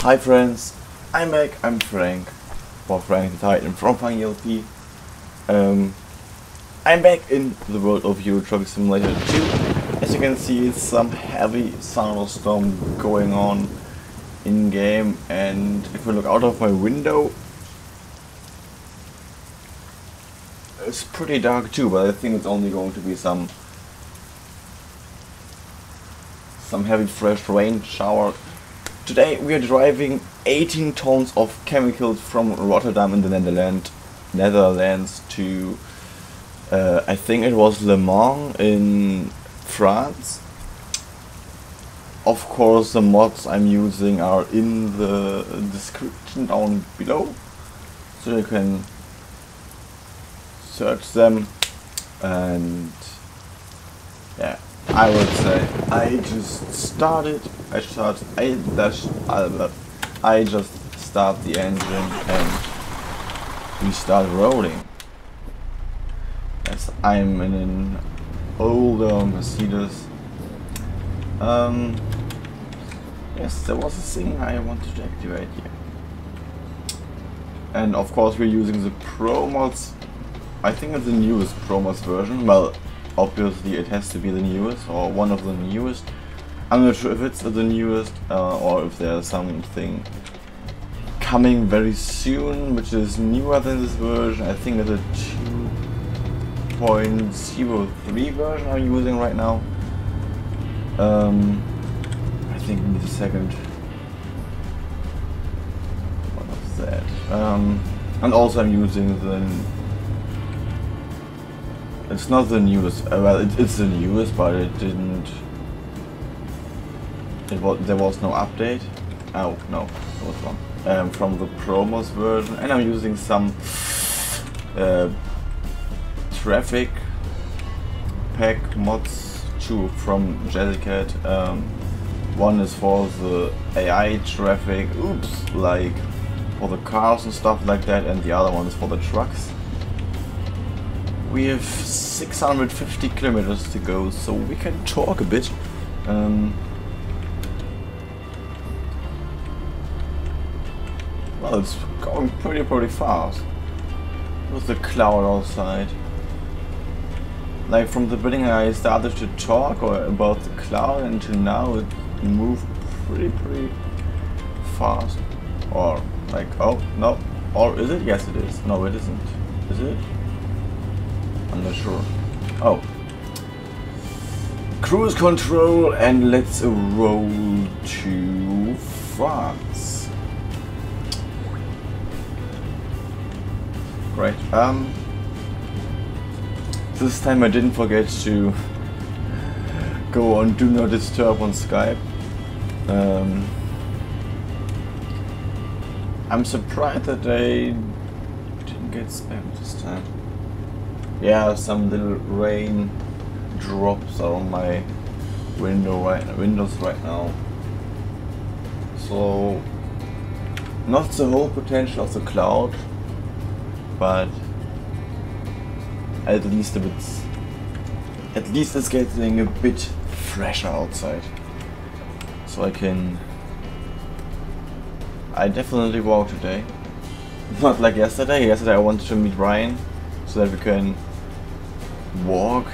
Hi friends, I'm back, I'm Frank, or Frank the Titan from Funghi. I'm back in the world of Euro Truck Simulator 2. As you can see, it's some heavy thunderstorm going on in game, and if I look out of my window, it's pretty dark too, but I think it's only going to be some heavy fresh rain shower. Today we are driving 18 tons of chemicals from Rotterdam in the Netherlands to I think it was Le Mans in France. Of course, the mods I'm using are in the description down below, so you can search them. And yeah, I would say I just start the engine and we start rolling. Yes, I'm in an older Mercedes. Yes, there was a thing I wanted to activate here. And of course we're using the ProMods. I think it's the newest ProMods version. Well, obviously it has to be the newest, or one of the newest. I'm not sure if it's the newest, or if there's something coming very soon which is newer than this version. I think it's a 2.03 version I'm using right now. I think we need a second. What was that? And also I'm using the... It's not the newest. Well, it's the newest, but it didn't. There was no update. Oh no, there was one from the ProMods version, and I'm using some traffic pack mods too from Jellycat. One is for the AI traffic, like for the cars and stuff like that, and the other one is for the trucks. We have 650 kilometers to go, so we can talk a bit. Well, it's going pretty fast with the cloud outside. Like from the beginning I started to talk about the cloud, and to now it moved pretty fast. Or like, oh no, or is it? Yes it is. No, it isn't. Is it? I'm not sure. Oh. Cruise control, and let's roll to France. Great. This time I didn't forget to go on Do Not Disturb on Skype. I'm surprised that I didn't get spammed this time. Yeah, some little rain drops are on my windows right now. So not the whole potential of the cloud, but at least it's getting a bit fresher outside. So I definitely walk today. Not like yesterday. Yesterday I wanted to meet Ryan so that we can walk,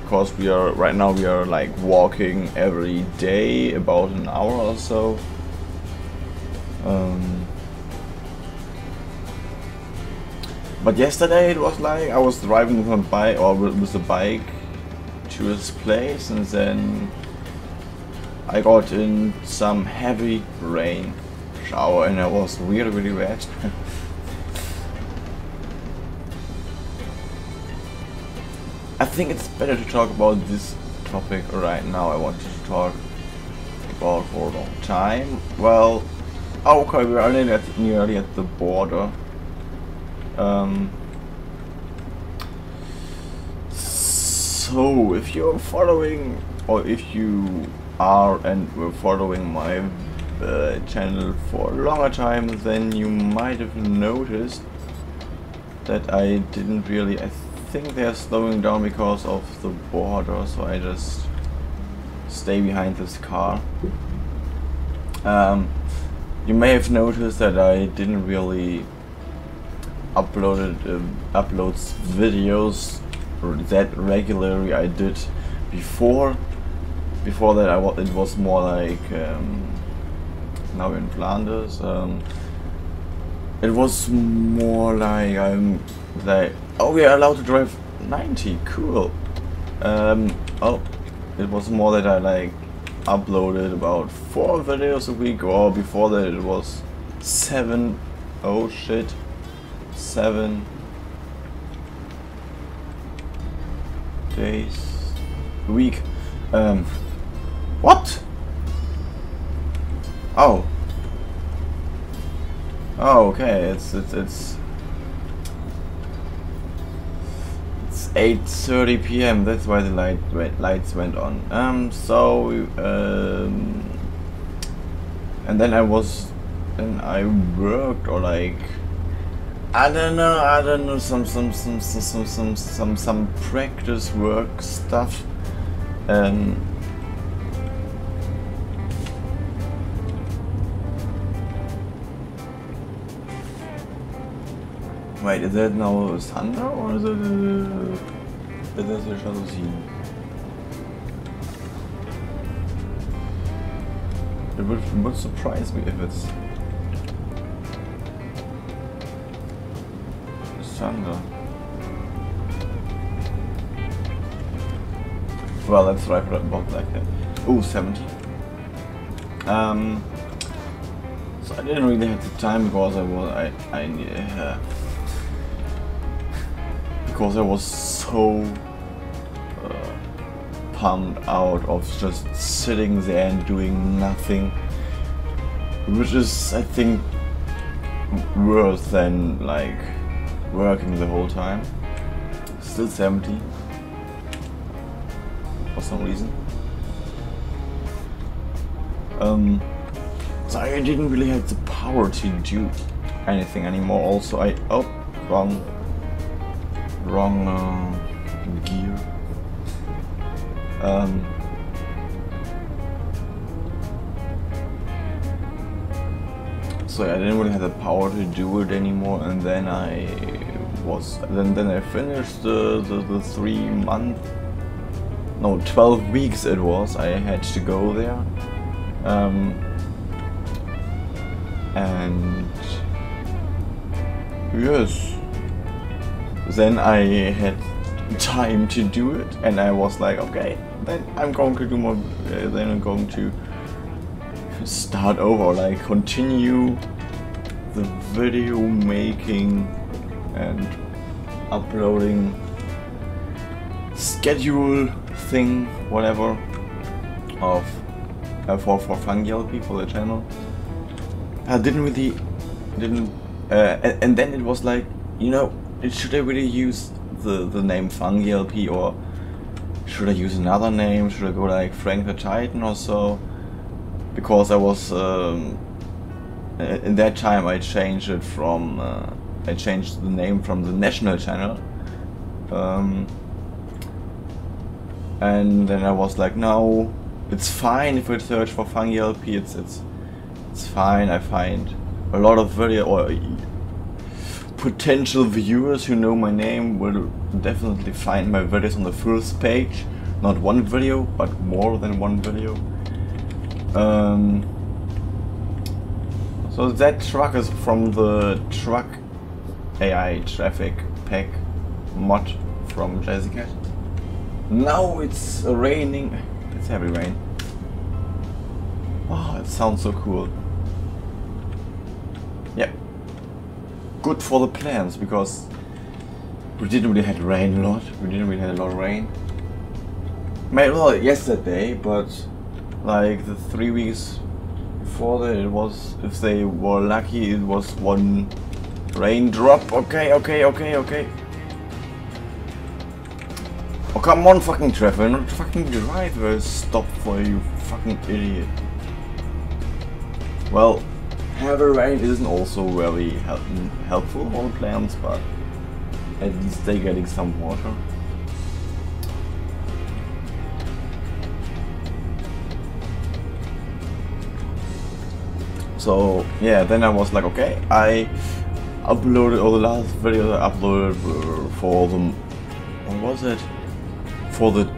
because right now we are like walking every day about an hour or so. But yesterday it was like I was driving with my bike, or with the bike, to his place, and then I got in some heavy rain shower and I was really wet. I think it's better to talk about this topic right now. I wanted to talk about for a long time. Well, okay, we are nearly at the border. So if you're following, or if you are and were following my channel for a longer time, then you might have noticed that I didn't really... I think they're slowing down because of the border, so I just stay behind this car. You may have noticed that I didn't really upload videos that regularly. I did before. Before that, it was more like now in Flanders. It was more like oh, we are allowed to drive 90. Cool. Oh, it was more that I like uploaded about 4 videos a week, or before that it was 7. Oh shit, 7 days a week. What? Oh. Oh, okay. It's 8:30 p.m. That's why the lights went on. And then I worked, or like I don't know, some practice work stuff. Wait, is that now thunder, or is it a jalousie? It would surprise me if it's thunder. Well, let's try for about like that. Ooh, 70. So I didn't really have the time because because I was so pumped out of just sitting there and doing nothing, which is, I think, worse than like working the whole time. Still 70 for some reason. So I didn't really have the power to do anything anymore. Also, wrong gear. So I didn't really have the power to do it anymore, and then I finished the 12 weeks it was. I had to go there, and yes. Then I had time to do it, and I was like, okay, then I'm going to do more. Then I'm going to start over, like continue the video making and uploading schedule thing, whatever, of for Funghi for the channel. I didn't, and then it was like, you know, should I really use the name Funghi LP, or should I use another name? Should I go like Frank the Titan or so? Because I was in that time I changed it from I changed the name from the national channel, and then I was like, no, it's fine if we search for Funghi LP. It's fine. I find a lot of video or potential viewers who know my name will definitely find my videos on the first page. Not one video, but more than one video. So that truck is from the truck AI traffic pack mod from Jessica. Now it's raining. It's heavy rain. Oh, it sounds so cool. Yeah. Good for the plants, because we didn't really have rain a lot. We didn't really have a lot of rain. Maybe well yesterday, but like the 3 weeks before that, it was, if they were lucky, it was one raindrop. Okay. Oh, come on, fucking Trevor, not fucking driver. Stop for you, fucking idiot. Well, heavy rain isn't also very helpful for the plants, but at least they're getting some water. So yeah, then I was like, okay, I uploaded all the last videos I uploaded for the, what was it? For the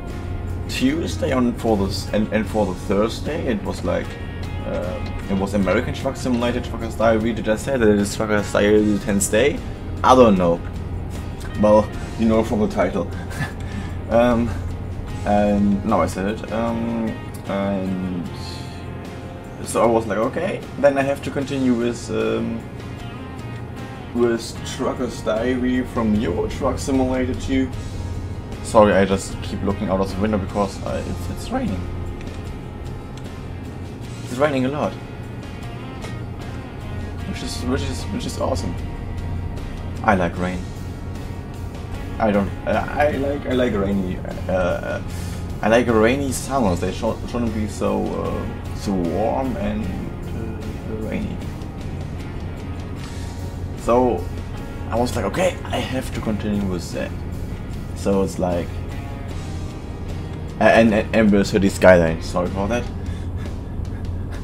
Tuesday and for the Thursday. It was like it was American Truck Simulator, Trucker's Diary. Did I say that it is Trucker's Diary the 10th day? I don't know. Well, you know from the title. And now I said it. And so I was like, okay, then I have to continue with Trucker's Diary from Euro Truck Simulator 2. Sorry, I just keep looking out of the window because it's raining. It's raining a lot, which is awesome. I like rain. I like rainy. I like rainy summers. They shouldn't be so warm and rainy. So I was like, okay, I have to continue with that. So it's like and with City Skyline. Sorry for that.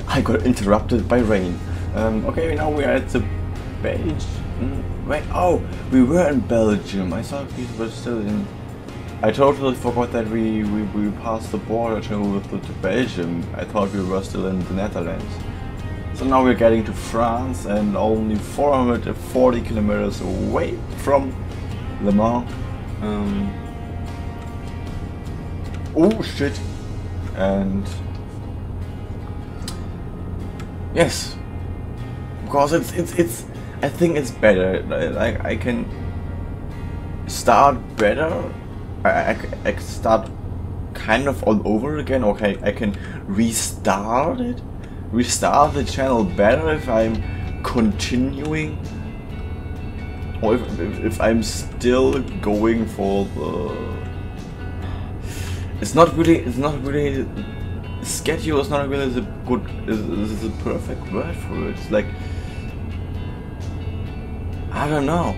I got interrupted by rain. Okay, now we are at the Belgium. Wait, oh, we were in Belgium. I thought we were still in. I totally forgot that we passed the border to Belgium. I thought we were still in the Netherlands. So now we're getting to France and only 440 kilometers away from Le Mans. Oh shit! And yes, because it's. I think it's better. Like I can start better. I can start kind of all over again. Okay, I can restart the channel better if I'm continuing, or if I'm still going for the. It's not really schedule. Is not really the good. Is the perfect word for it. It's like, I don't know.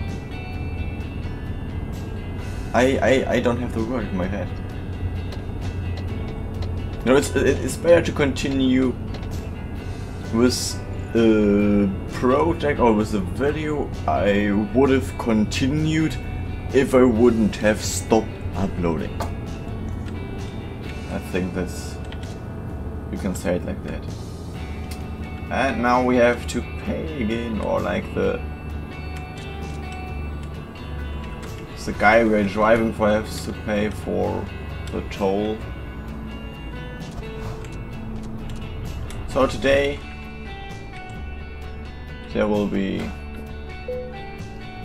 I don't have the word in my head. You know, it's better to continue with a project or with a video. I would have continued if I wouldn't have stopped uploading. I think that's, you can say it like that. And now we have to pay again, or like the guy we're driving for has to pay for the toll. So today there will be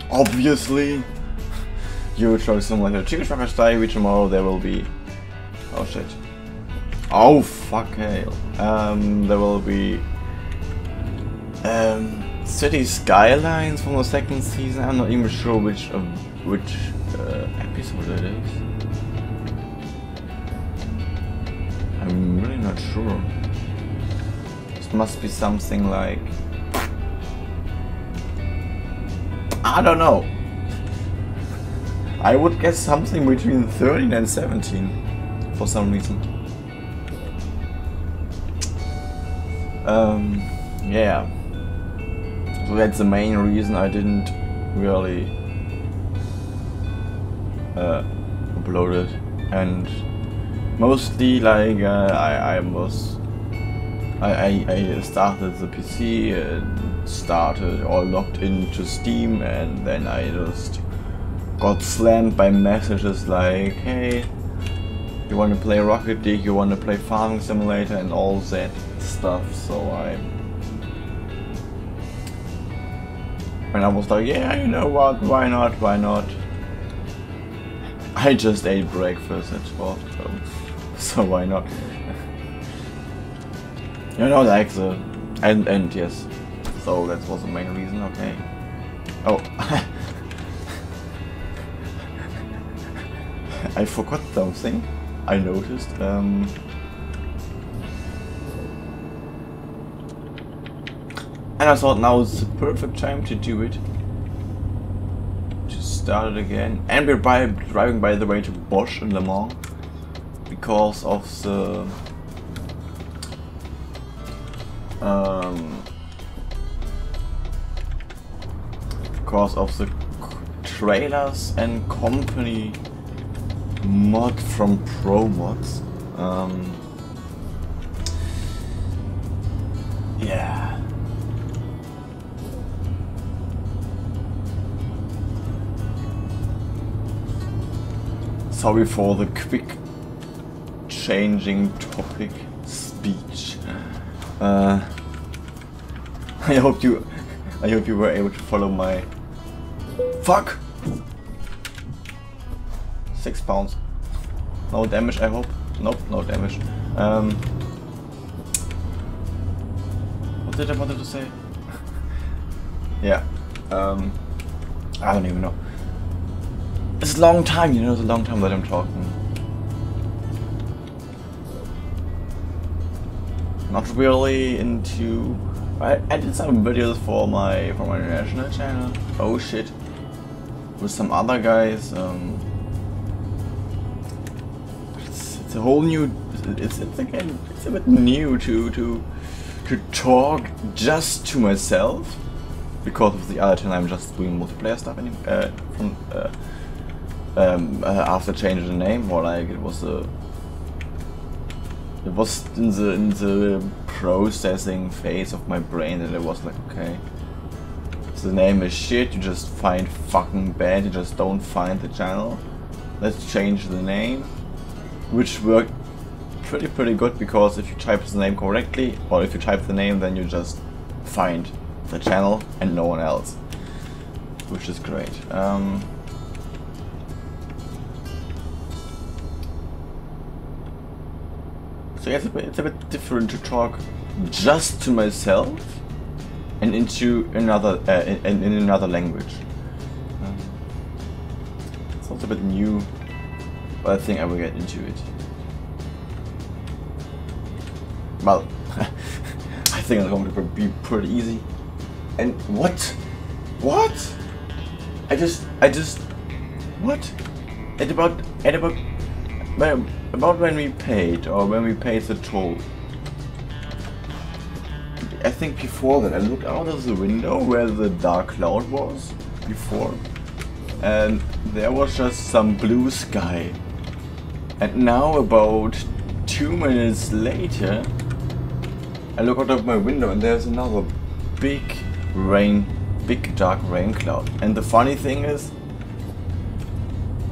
obviously Euro Truck Simulator 2 Trucker's Diary. Tomorrow there will be, oh shit, oh fuck hell, there will be City Skylines from the second season. I'm not even sure which episode it is. I'm really not sure. It must be something like, I don't know. I would guess something between 13 and 17 for some reason. Yeah. So that's the main reason I didn't really upload it, and mostly like I started the PC and started or logged into Steam, and then I just got slammed by messages like, hey, you want to play Rocket League, you want to play Farming Simulator and all that stuff. So and I was like, yeah, you know what, why not? I just ate breakfast at 12, so why not? You know, like the and yes, so that was the main reason. Okay. Oh, I forgot something. I noticed. And I thought now is the perfect time to do it. To start it again. And we're driving, by the way, to Bosch in Le Mans. Because of the because of the trailers and company mod from ProMods. Yeah. Sorry for the quick changing topic speech. I hope you were able to follow my fuck. 6 pounds. No damage, I hope. Nope, no damage. What did I wanted to say? Yeah. I don't even know. It's a long time, you know, it's a long time that I'm talking. Not really into. I did some videos for my national channel. Oh shit. With some other guys. It's a whole new. It's again. It's a bit new to talk just to myself, because of the other channel I'm just doing multiplayer stuff after changing the name, or like it was in the processing phase of my brain that it was like, okay, the name is shit, you just find fucking bad, you just don't find the channel, let's change the name, which worked pretty good, because if you type the name correctly, or if you type the name, then you just find the channel and no one else, which is great. So yeah, it's a bit different to talk just to myself and into another in another language. It's also a bit new, but I think I will get into it. Well, I think it's going to be pretty easy. And what? I just what? About when we paid, or when we paid the toll. I think before that I looked out of the window where the dark cloud was before, and there was just some blue sky. And now, about 2 minutes later, I look out of my window and there's another big dark rain cloud. And the funny thing is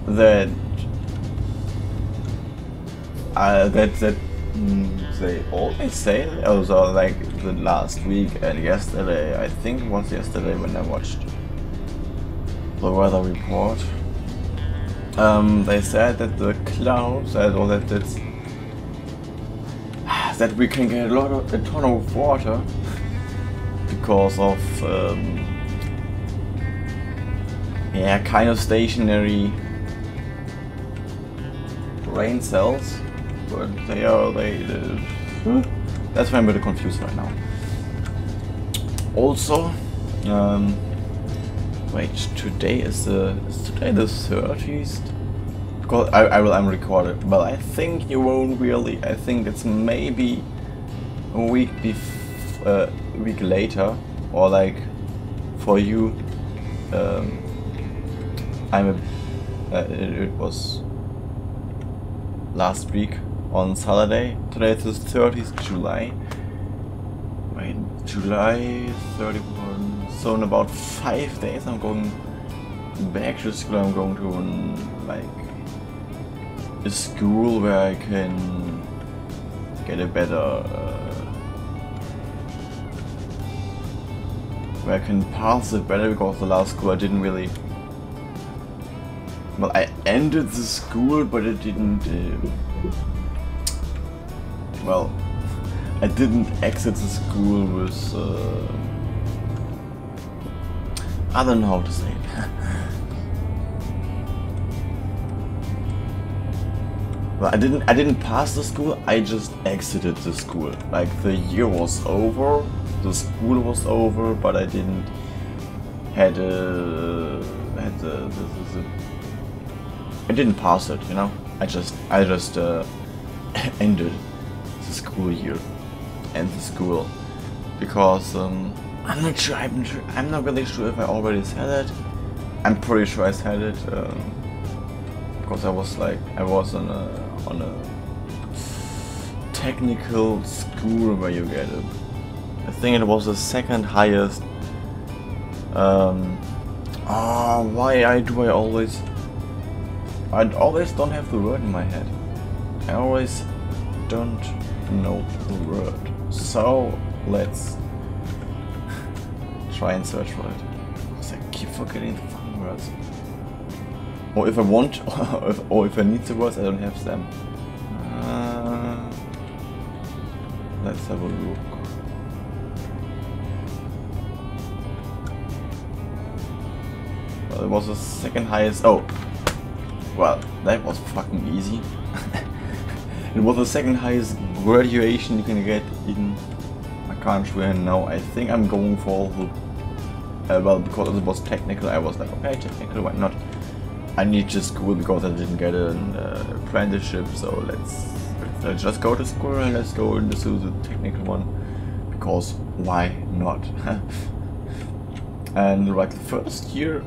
that they always say, also like the last week and yesterday, I think it was yesterday when I watched the weather report, they said that the clouds, that we can get a ton of water because of yeah, kind of stationary rain cells, but that's why I'm a bit confused right now. Also, wait, today is today the 30th? Because I'm recorded, but I think you won't really. I think it's maybe a week later, or like for you. It was last week on Saturday. Today is the 30th July. Wait, July 31. So in about 5 days I'm going back to school. I'm going to a school where I can get a better, where I can pass it better, because the last school I didn't really. Well, I ended the school, but it didn't. Well, I didn't exit the school with. I don't know how to say it. Well, I didn't pass the school. I just exited the school. Like, the year was over, the school was over, but I didn't I didn't pass it, you know. I just ended the school year and the school, because I'm not sure. I'm not really sure if I already said it. I'm pretty sure I said it because I was on a technical school where you get it. I think it was the second highest. Why do I always don't have the word in my head. I always don't know the word. So let's try and search for it. Because I keep forgetting the fucking words. Or if I want, or if I need the words, I don't have them. Let's have a look. Well, it was the second highest. Oh, well, that was fucking easy. It was the second highest graduation you can get in my country, and now I think I'm going for the, well, because it was technical, I was like, okay, technical, why not? I need to school because I didn't get an apprenticeship, so let's just go to school and let's go into the technical one, because why not? And like the first year,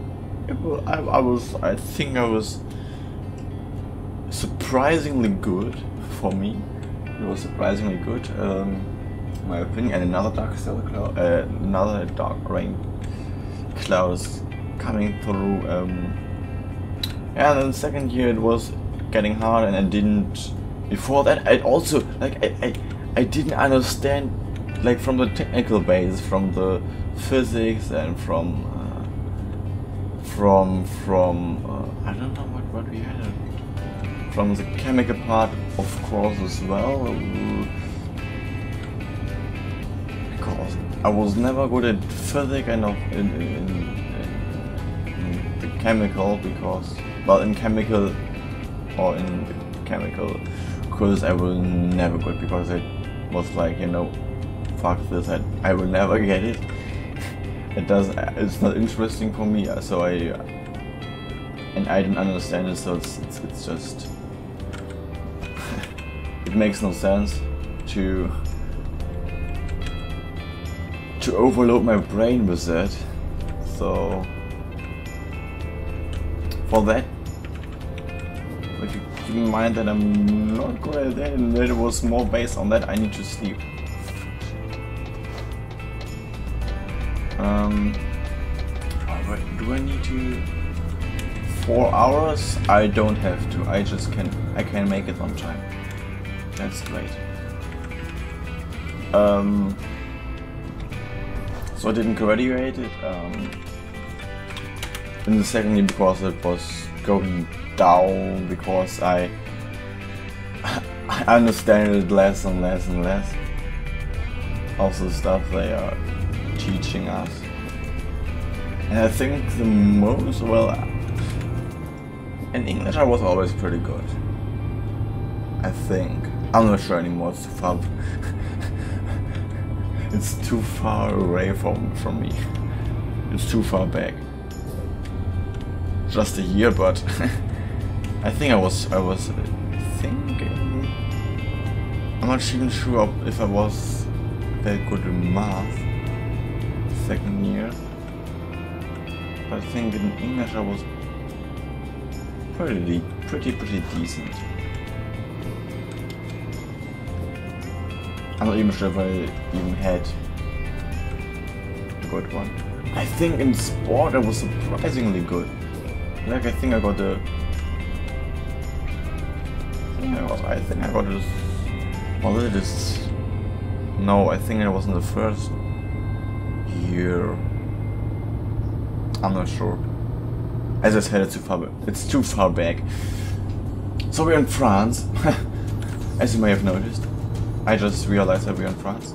I think I was surprisingly good for me. It was surprisingly good, in my opinion. And another dark rain cloud is coming through. Yeah, and then the second year it was getting hard, and I didn't. Before that, I also like I didn't understand, like, from the technical base, from the physics, and from I don't know what we had. From the chemical part, of course, as well. Because I was never good at physics and in the chemical, because, well, in chemical or in the chemical course I was never good, because it was like, you know, fuck this, I will never get it. It's not interesting for me, so I didn't understand it, so it's just it makes no sense to overload my brain with that. So for that, if you keep in mind that I'm not good at that, and that it was more based on that, I need to sleep. Do I need to 4 hours? I don't have to. I can make it on time. That's great. So I didn't graduate it in the second year because it was going down, because I understand it less and less and less of the stuff they are teaching us. And I think the most, well, in English I was always pretty good. I think. I'm not sure anymore, it's too far. It's too far away from me. It's too far back. Just a year, but I think I was thinking. I'm not even sure if I was that good in math second year. But I think in English I was pretty decent. I'm not even sure if I even had a good one. I think in sport I was surprisingly good. Like, I think I got the. I think I got this. Was it this? No, I think it was in the first year. I'm not sure. As I said, it's too far back. So we're in France, as you may have noticed. I just realized that we're in France.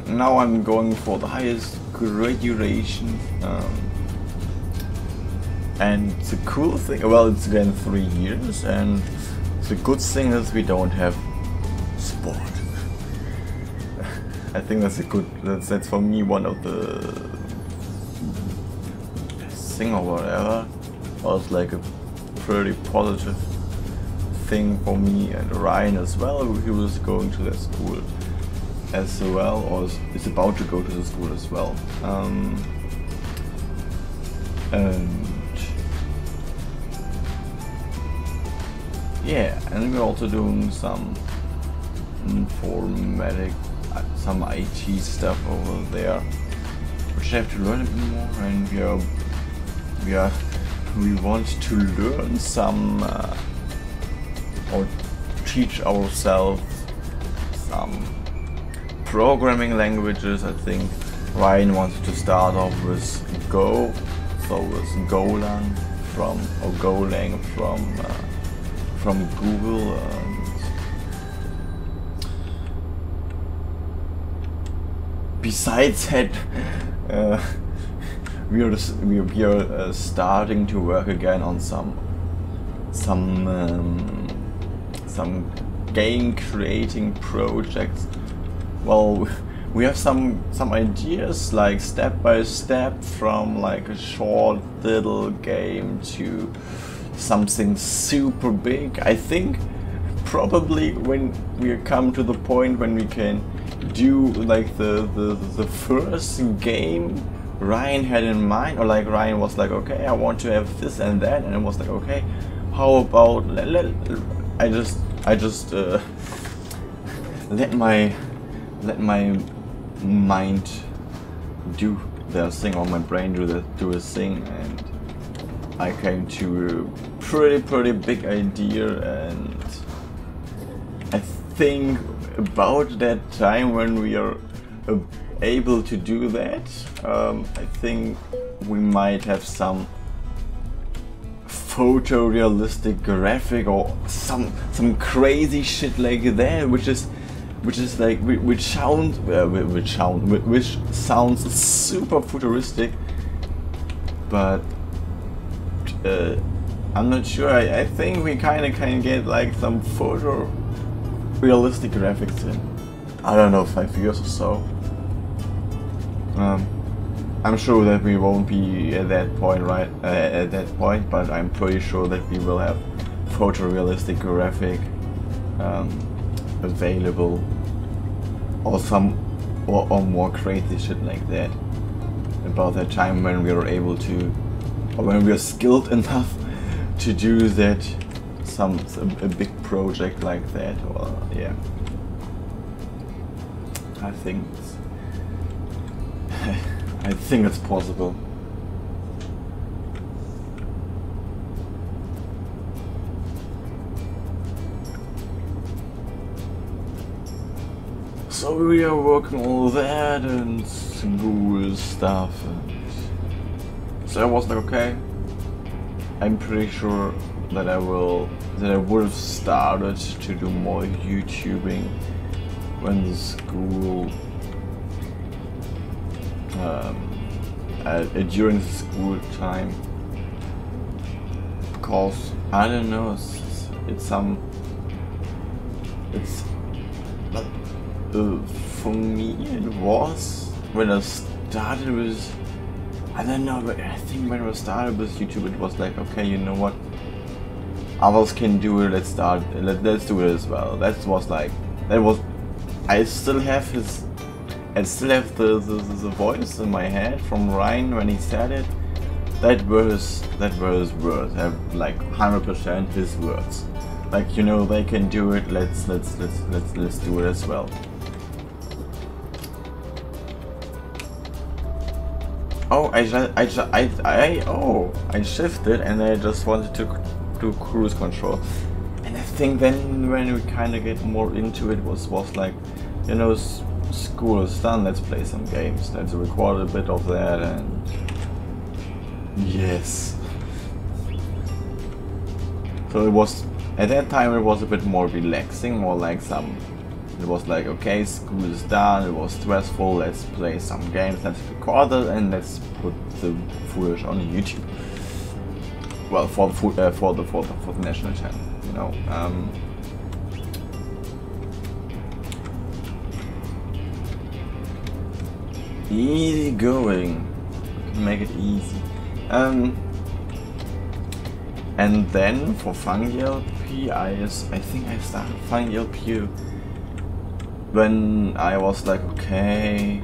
Now I'm going for the highest graduation. And the cool thing, well, it's again 3 years, and the good thing is we don't have sport. I think that's that's for me one of the thing or whatever. Was like a pretty positive thing for me and Ryan as well. He was going to that school as well, or is about to go to the school as well. And yeah, and we're also doing some informatic, some IT stuff over there, which I have to learn a bit more, and we want to learn some or teach ourselves some programming languages. I think Ryan wanted to start off with Go, so with Golang from Google. Besides that, we are starting to work again on some game creating projects. Well, we have some ideas, like step by step, from like a short little game to something super big. I think probably when we come to the point when we can do like the first game Ryan had in mind, or like Ryan was like, okay, I want to have this and that, and it was like, okay, how about I just let my mind do their thing, or my brain do a thing, and I came to a pretty big idea. And I think about that time when we are able to do that, I think we might have some photorealistic graphic or some crazy shit like that, which sounds super futuristic, but I'm not sure. I think we kinda can get like some photorealistic graphics in, I don't know, 5 years or so. I'm sure that we won't be at that point, right? At that point, but I'm pretty sure that we will have photorealistic graphic available, or or more crazy shit like that. About that time when we are able to, or when we are skilled enough to do that, a big project like that. Or yeah, I think it's possible. So we are working all that and school stuff, and so I was like, okay, I'm pretty sure that I would have started to do more YouTubing when the school during the school time, because I don't know, for me it was when I started with, I don't know, but I think when I started with YouTube it was like, okay, you know what, others can do it, let's do it as well. That was I still have the voice in my head from Ryan when he said it. That was his words, like 100% his words. Like, you know, they can do it. Let's do it as well. Oh, I shifted and I just wanted to do cruise control. And I think then when we kind of get more into it was like, you know, school is done, let's play some games. Let's record a bit of that, and yes. So it was, at that time it was a bit more relaxing, more like it was like, okay, school is done, it was stressful, let's play some games, let's record it, and let's put the footage on YouTube. Well, for the national channel, you know. Easy going, make it easy. And then for Funghi LP, I think I started Funghi LP when I was like, okay,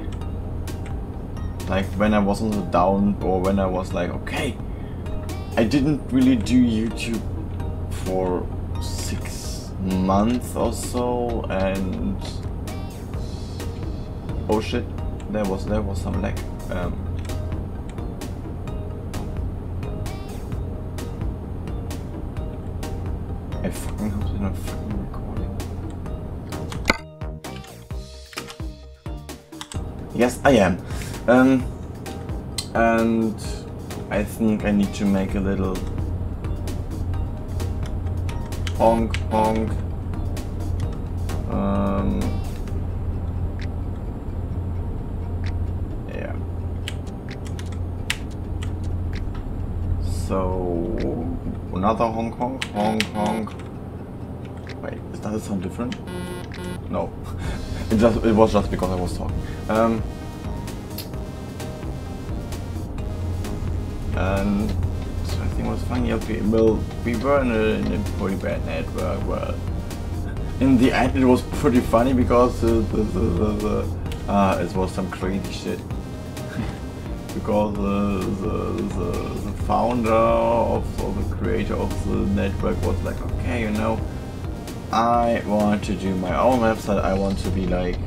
like when I was on the down, or when I was like, okay, I didn't really do YouTube for 6 months or so, and oh shit, there was some lag. I fucking hope they're not fucking recording. Yes, I am. And I think I need to make a little honk honk. Yeah. So another honk honk honk honk. Wait, does it sound different? No. It was just because I was talking. And so I think it was funny. Okay, well, we were in a pretty bad network. Well, in the end, it was pretty funny because it was some crazy shit. Because the founder or the creator of the network was like, okay, you know, I want to do my own website. I want to be like,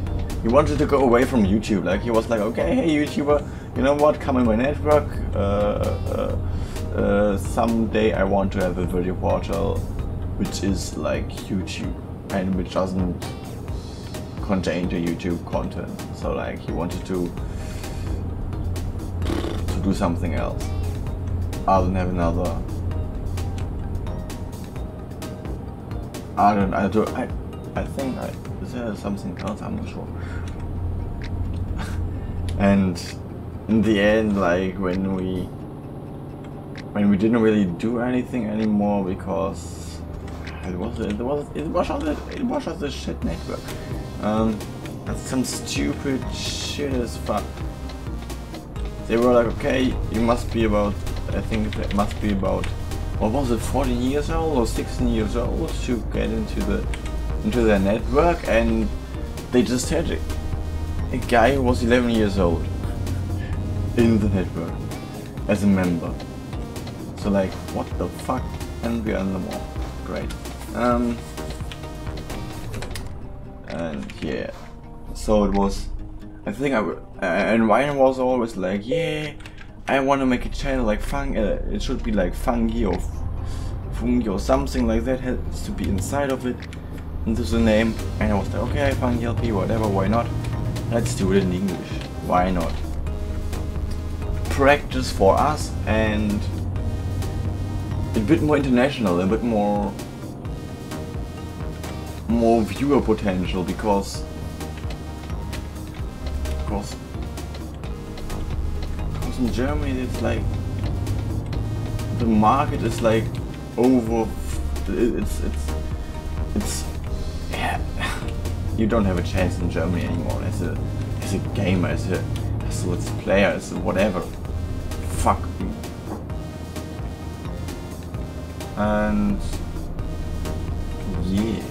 he wanted to go away from YouTube. Like, he was like, okay, hey YouTuber, you know what, come in my network. Someday I want to have a video portal which is like YouTube and which doesn't contain the YouTube content. So like, he wanted to do something else other than have another. I think is there something else? I'm not sure. And in the end, like when we didn't really do anything anymore because it was just a shit network. That's some stupid shit as fuck. They were like, okay, you must be about, I think it must be about, what was it, 14 years old or 16 years old to get into their network, and they just had a guy who was 11 years old in the network as a member. So like, what the fuck? And we are in the mall. Great. And yeah, so it was, I think and Ryan was always like, yeah, I want to make a channel like it should be like Funghi or Funghi or something like that, has to be inside of it, into the name. And I was like, okay, Funghi LP, whatever, why not? Let's do it in English. Why not? Practice for us and a bit more international, a bit more viewer potential, because in Germany it's like the market is like over. It's yeah. You don't have a chance in Germany anymore as a gamer, as a let's player, as a whatever. Fuck me. And yeah.